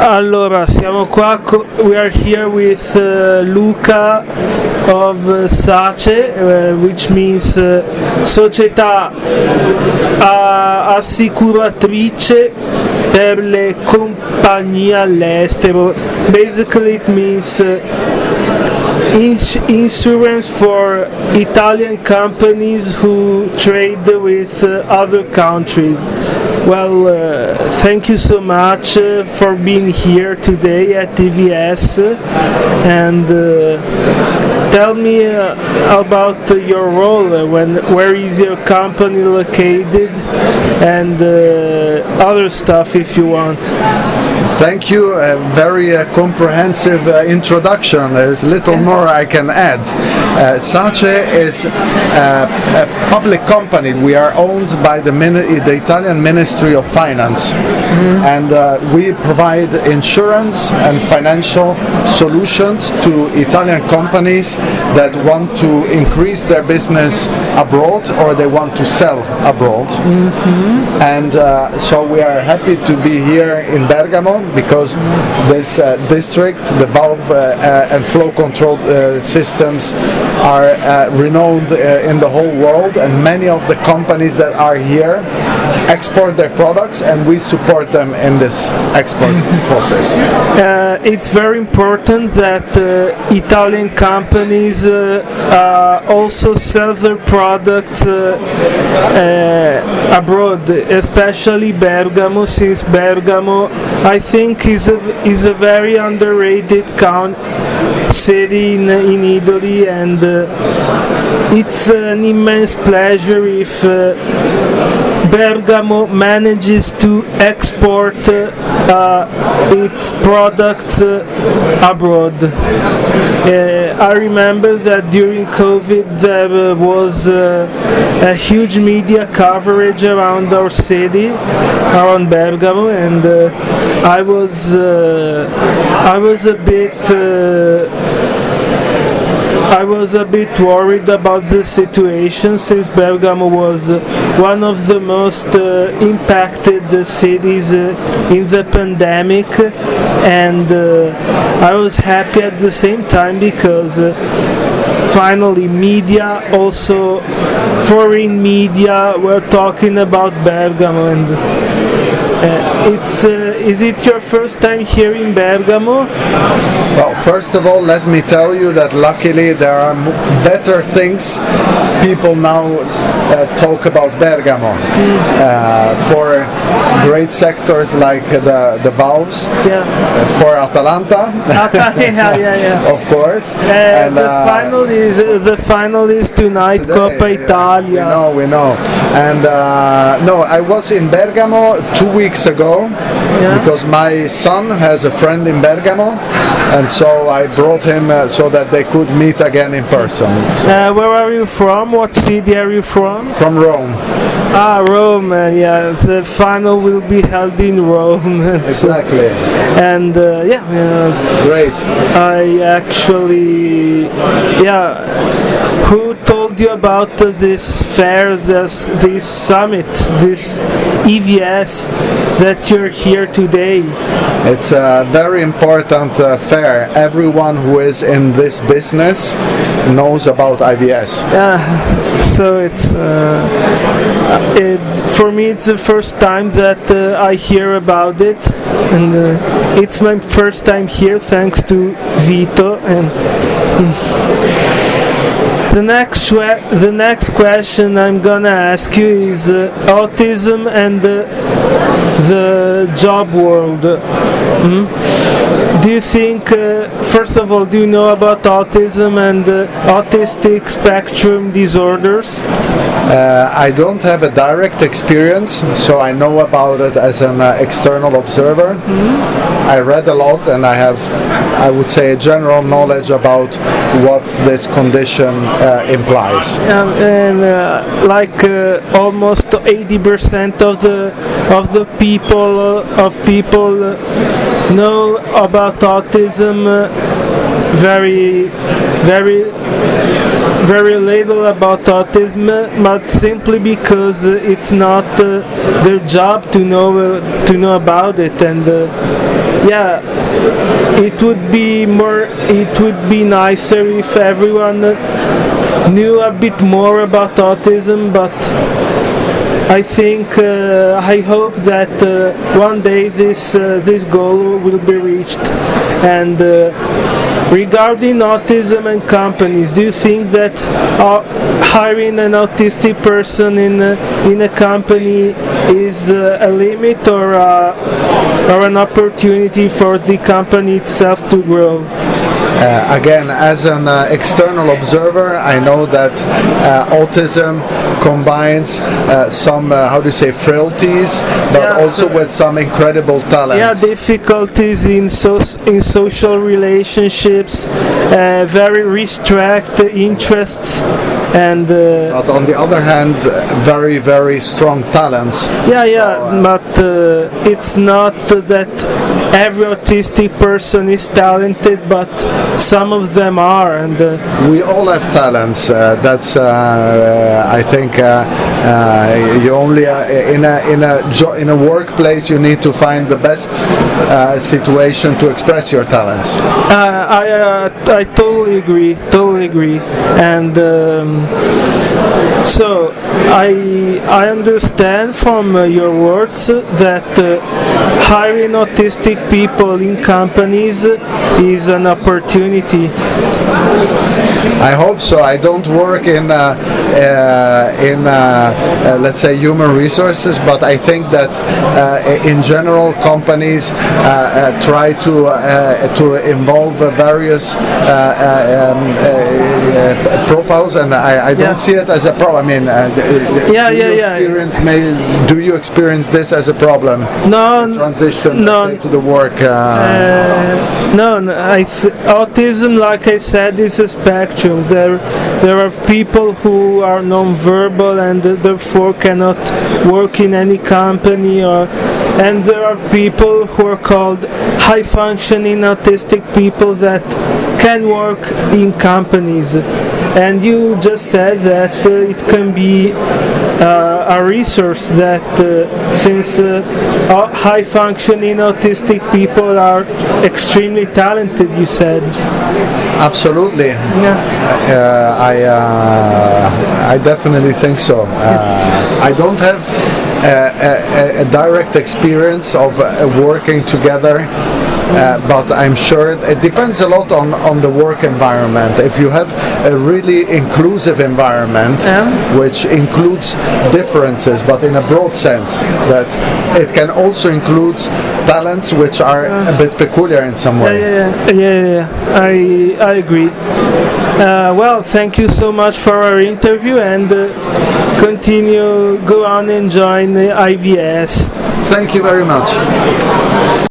Allora, siamo qua, we are here with Luca of SACE, which means Società Assicuratrice per le Compagnie all'Estero. Basically it means insurance for Italian companies who trade with other countries. Well, thank you so much for being here today at TVS, and tell me about your role. Where is your company located, and other stuff if you want. Thank you. A very comprehensive introduction. There's little more I can add. SACE is a public company. We are owned by the Italian Ministry of Finance, and we provide insurance and financial solutions to Italian companies that want to increase their business abroad or they want to sell abroad. And so we are happy to be here in Bergamo, because this district, the valve and flow control systems are renowned in the whole world, and many of the companies that are here export their products, and we support them in this export process. It's very important that Italian companies also sell their products abroad, especially Bergamo, since Bergamo, I think, is a very underrated city in Italy, and it's an immense pleasure if Bergamo manages to export its products abroad. I remember that during COVID there was a huge media coverage around our city, around Bergamo, and I was a bit worried about the situation, since Bergamo was one of the most impacted cities in the pandemic, and I was happy at the same time because finally media, also foreign media, were talking about Bergamo, and is it your first time here in Bergamo? Well, first of all, let me tell you that luckily there are better things people now talk about Bergamo. For great sectors like the valves, for Atalanta, of course. And the final is tonight, today, Coppa Italia. We know. And no, I was in Bergamo 2 weeks ago, because my son has a friend in Bergamo, and so I brought him so that they could meet again in person. Where are you from? What city are you from? From Rome. Rome, the final will be held in Rome. Exactly. And great. I actually, who told you about this fair, this summit, this EVS, that you're here today? It's a very important fair. Everyone who is in this business knows about IVS. So it's for me it's the first time that I hear about it, and it's my first time here, thanks to Vito. And the next question I'm gonna ask you is autism and the job world. Do you think, first of all, do you know about autism and autistic spectrum disorders? I don't have a direct experience, so I know about it as an external observer. I read a lot, and I have, I would say, a general knowledge about what this condition implies. And almost 80% of the people know about autism very very little about autism, but simply because it's not their job to know about it, and yeah, it would be nicer if everyone knew a bit more about autism, but I hope that one day this goal will be reached. And regarding autism and companies, do you think that hiring an autistic person in a company is a limit or an opportunity for the company itself to grow? Again, as an external observer, I know that autism combines some, frailties, but also with some incredible talents. Yeah, difficulties in social relationships, very restricted interests, and but on the other hand, very, very strong talents. But it's not that every autistic person is talented, but some of them are, and we all have talents. That's I think you only in a workplace you need to find the best situation to express your talents. I totally agree, and so I understand from your words that hiring autistic people in companies is an opportunity. I hope so. I don't work in let's say human resources, but I think that in general companies try to involve various profiles, and I don't see it as a problem. I mean, do you experience this as a problem? No, transition to the work. Autism, like I said, is a spectrum. There are people who are non-verbal and therefore cannot work in any company, and there are people who are called high-functioning autistic people that can work in companies. And you just said that it can be a resource that since high-functioning autistic people are extremely talented, you said. Absolutely. I definitely think so. I don't have a direct experience of working together. But I'm sure it depends a lot on the work environment. If you have a really inclusive environment, which includes differences, but in a broad sense, that it can also include talents which are a bit peculiar in some way. I agree. Well, thank you so much for our interview, and go on and join the IVS. Thank you very much.